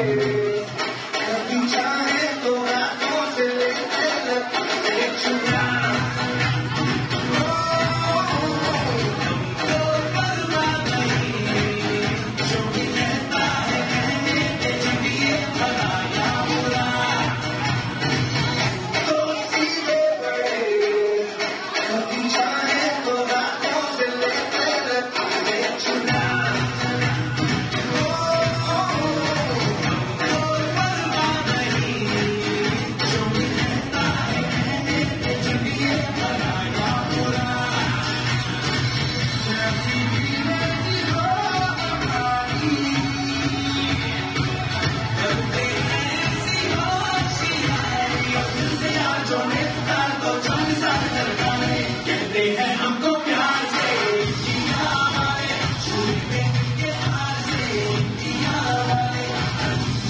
कभी चाहे तो रातों से ले चुरा हमको प्यार से जिया हमारे छूटे के हाथ से जिया हमारे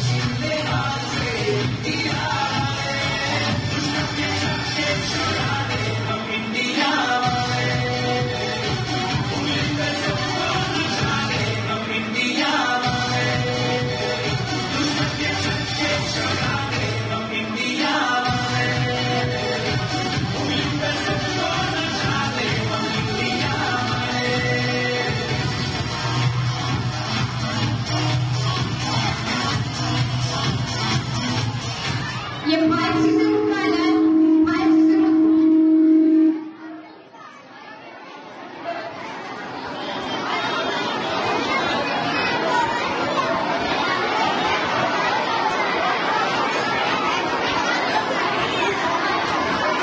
छूटे हाथ से जिया हमारे दुश्मन के सबसे छुड़ा दे हम इंडिया हमारे उंगली पे सबको नचा दे हम इंडिया हमारे दुश्मन के सबसे छुड़ा दे हम इंडिया हमारे उंगली पे सबको ये 5 सीजन